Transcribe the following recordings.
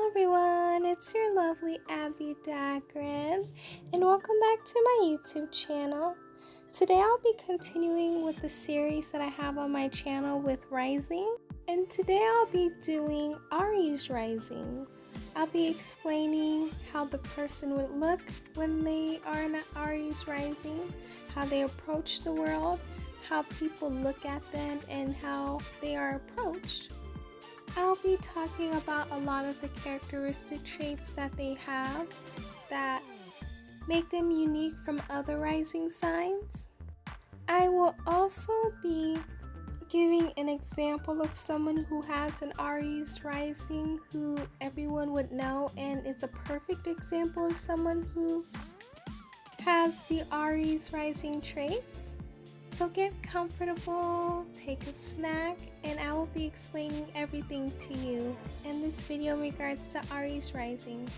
Hello everyone, it's your lovely Abbie Dagrin, and welcome back to my YouTube channel. Today I'll be continuing with the series that I have on my channel with Rising, and today I'll be doing Aries Risings. I'll be explaining how the person would look when they are in an Aries Rising, how they approach the world, how people look at them, and how they are approached. I'll be talking about a lot of the characteristic traits that they have that make them unique from other rising signs. I will also be giving an example of someone who has an Aries rising who everyone would know, and it's a perfect example of someone who has the Aries rising traits. So get comfortable, take a snack, and I will be explaining everything to you in this video in regards to Aries Rising.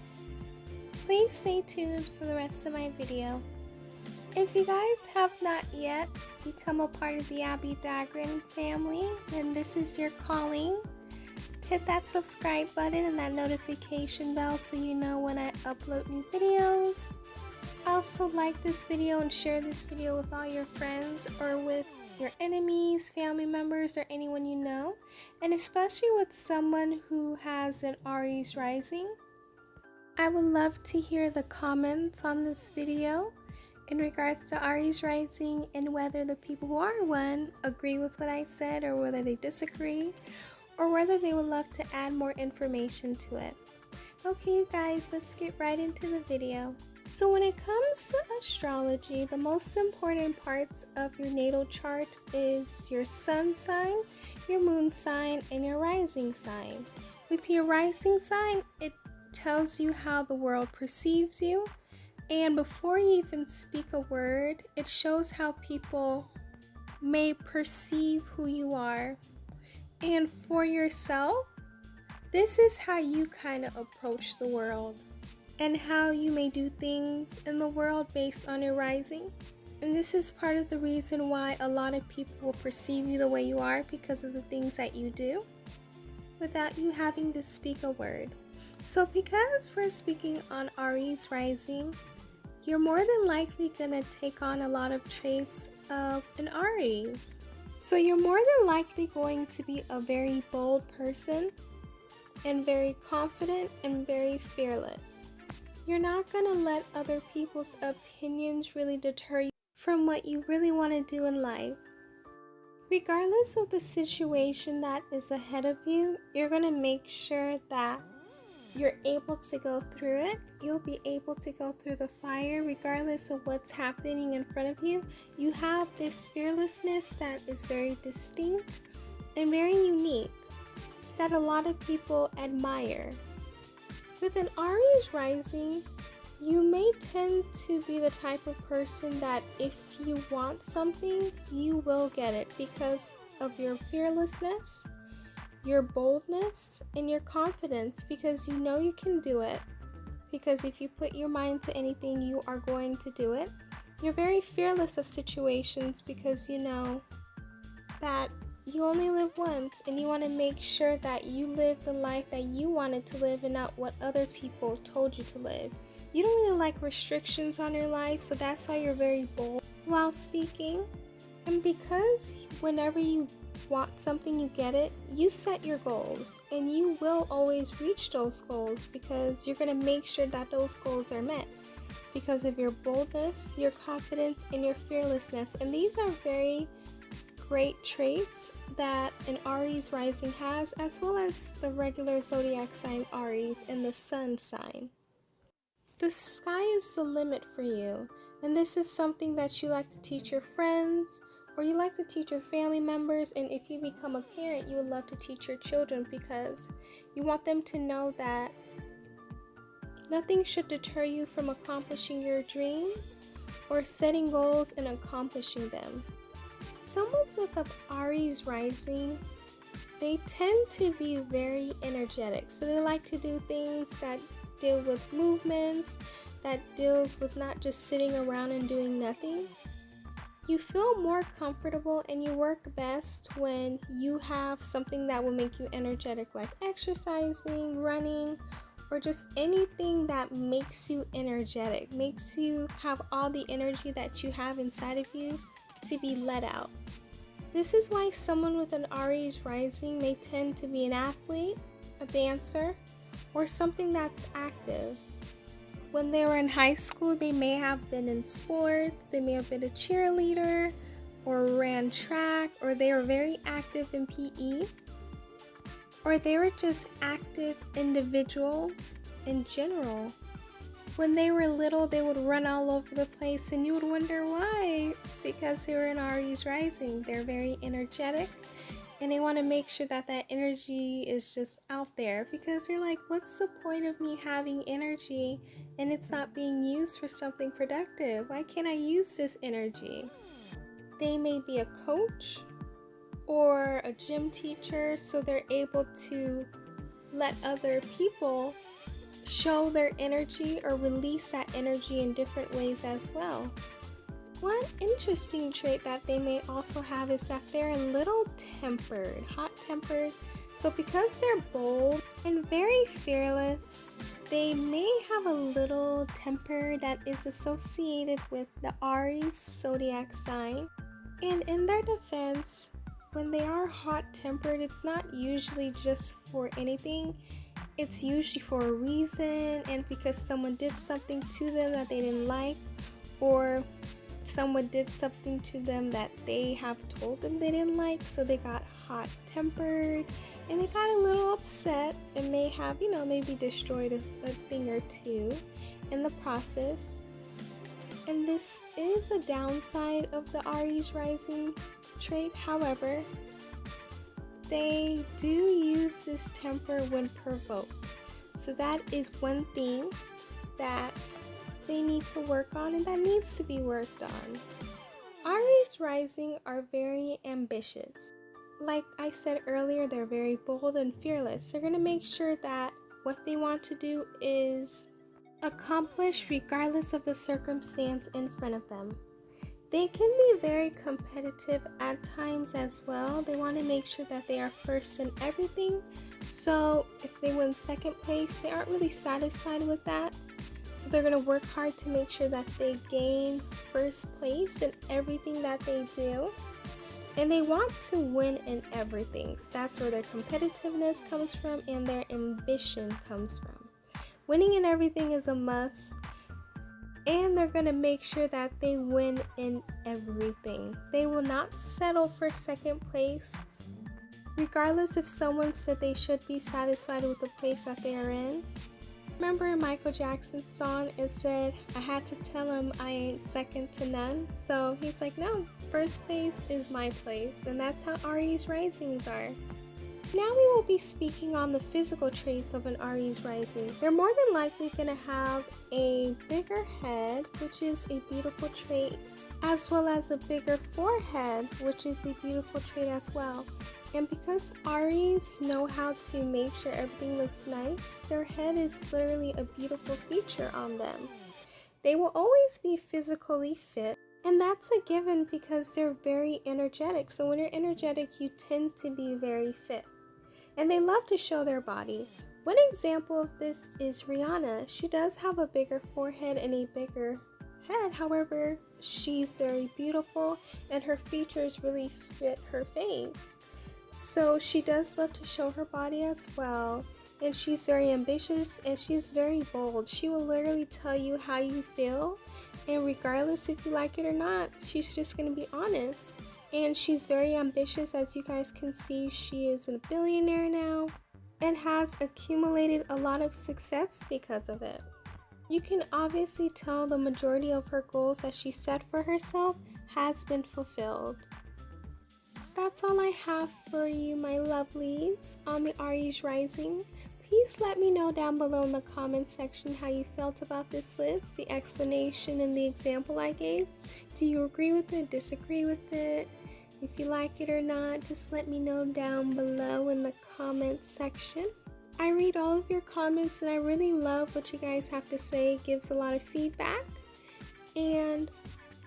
Please stay tuned for the rest of my video. If you guys have not yet become a part of the Abbie Dagrin family, then this is your calling. Hit that subscribe button and that notification bell so you know when I upload new videos. Also like this video and share this video with all your friends or with your enemies, family members, or anyone you know, and especially with someone who has an Aries rising. I would love to hear the comments on this video in regards to Aries rising and whether the people who are one agree with what I said or whether they disagree or whether they would love to add more information to it. Okay you guys, let's get right into the video. So when it comes to astrology, the most important parts of your natal chart is your sun sign, your moon sign, and your rising sign. With your rising sign, it tells you how the world perceives you, and before you even speak a word, it shows how people may perceive who you are. And for yourself, this is how you kind of approach the world and how you may do things in the world based on your rising. And this is part of the reason why a lot of people will perceive you the way you are because of the things that you do without you having to speak a word. So because we're speaking on Aries rising, you're more than likely gonna take on a lot of traits of an Aries. So you're more than likely going to be a very bold person and very confident and very fearless. You're not going to let other people's opinions really deter you from what you really want to do in life. Regardless of the situation that is ahead of you, you're going to make sure that you're able to go through it. You'll be able to go through the fire regardless of what's happening in front of you. You have this fearlessness that is very distinct and very unique that a lot of people admire. With an Aries rising, you may tend to be the type of person that if you want something, you will get it because of your fearlessness, your boldness, and your confidence, because you know you can do it. Because if you put your mind to anything, you are going to do it. You're very fearless of situations because you know that you only live once and you want to make sure that you live the life that you wanted to live and not what other people told you to live. You don't really like restrictions on your life, so that's why you're very bold while speaking. And because whenever you want something, you get it, you set your goals and you will always reach those goals because you're going to make sure that those goals are met because of your boldness, your confidence, and your fearlessness. And these are very great traits that an Aries rising has, as well as the regular zodiac sign Aries and the sun sign. The sky is the limit for you, and this is something that you like to teach your friends or you like to teach your family members, and if you become a parent, you would love to teach your children because you want them to know that nothing should deter you from accomplishing your dreams or setting goals and accomplishing them. Someone with an Aries rising, they tend to be very energetic. So they like to do things that deal with movements, that deals with not just sitting around and doing nothing. You feel more comfortable and you work best when you have something that will make you energetic, like exercising, running, or just anything that makes you energetic, makes you have all the energy that you have inside of you to be let out. This is why someone with an Aries rising may tend to be an athlete, a dancer, or something that's active. When they were in high school, they may have been in sports, they may have been a cheerleader, or ran track, or they were very active in PE, or they were just active individuals in general. When they were little, they would run all over the place and you would wonder why. It's because they were in Aries rising. They're very energetic and they want to make sure that that energy is just out there, because they're like, what's the point of me having energy and it's not being used for something productive? Why can't I use this energy? They may be a coach or a gym teacher, so they're able to let other people show their energy or release that energy in different ways as well. One interesting trait that they may also have is that they're a little tempered, hot-tempered. So because they're bold and very fearless, they may have a little temper that is associated with the Aries zodiac sign. And in their defense, when they are hot-tempered, it's not usually just for anything. It's usually for a reason, and because someone did something to them that they didn't like, or someone did something to them that they have told them they didn't like, so they got hot-tempered and they got a little upset and may have, maybe destroyed a thing or two in the process. And this is a downside of the Aries rising trait. However, they do use this temper when provoked. So that is one thing that they need to work on and that needs to be worked on. Aries rising are very ambitious. Like I said earlier, they're very bold and fearless. They're going to make sure that what they want to do is accomplished regardless of the circumstance in front of them. They can be very competitive at times as well. They want to make sure that they are first in everything. So if they win second place, they aren't really satisfied with that. So they're going to work hard to make sure that they gain first place in everything that they do. And they want to win in everything. So that's where their competitiveness comes from and their ambition comes from. Winning in everything is a must. And they're going to make sure that they win in everything. They will not settle for second place. Regardless if someone said they should be satisfied with the place that they are in. Remember in Michael Jackson's song, it said, I had to tell him I ain't second to none. So he's like, no, first place is my place. And that's how Aries risings are. Now we will be speaking on the physical traits of an Aries rising. They're more than likely going to have a bigger head, which is a beautiful trait, as well as a bigger forehead, which is a beautiful trait as well. And because Aries know how to make sure everything looks nice, their head is literally a beautiful feature on them. They will always be physically fit, and that's a given because they're very energetic. So when you're energetic, you tend to be very fit. And they love to show their body. One example of this is Rihanna. She does have a bigger forehead and a bigger head. However, she's very beautiful and her features really fit her face. So she does love to show her body as well. And she's very ambitious and she's very bold. She will literally tell you how you feel. And regardless if you like it or not, she's just going to be honest. And she's very ambitious. As you guys can see, she is a billionaire now and has accumulated a lot of success because of it. You can obviously tell the majority of her goals that she set for herself has been fulfilled. That's all I have for you, my lovelies, on the Aries rising. Please let me know down below in the comment section how you felt about this list, the explanation and the example I gave. Do you agree with it, disagree with it? If you like it or not, just let me know down below in the comment section. I read all of your comments and I really love what you guys have to say. It gives a lot of feedback. And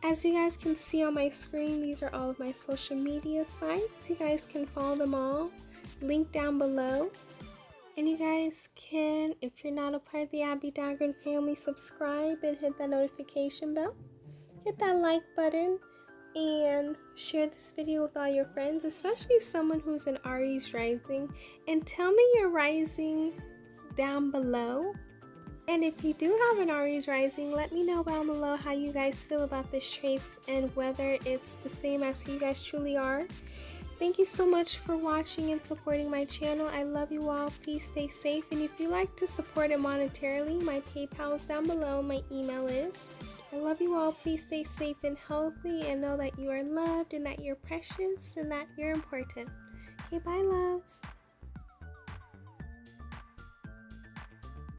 as you guys can see on my screen, these are all of my social media sites. You guys can follow them all, link down below. And you guys can, if you're not a part of the Abbie Dagrin family, subscribe and hit that notification bell. Hit that like button and share this video with all your friends, especially someone who's an Aries rising. And tell me your rising down below. And if you do have an Aries rising, let me know down below how you guys feel about this traits and whether it's the same as who you guys truly are. Thank you so much for watching and supporting my channel. I love you all. Please stay safe. And if you'd like to support it monetarily, my PayPal is down below. My email is. I love you all. Please stay safe and healthy and know that you are loved and that you're precious and that you're important. Okay, bye loves.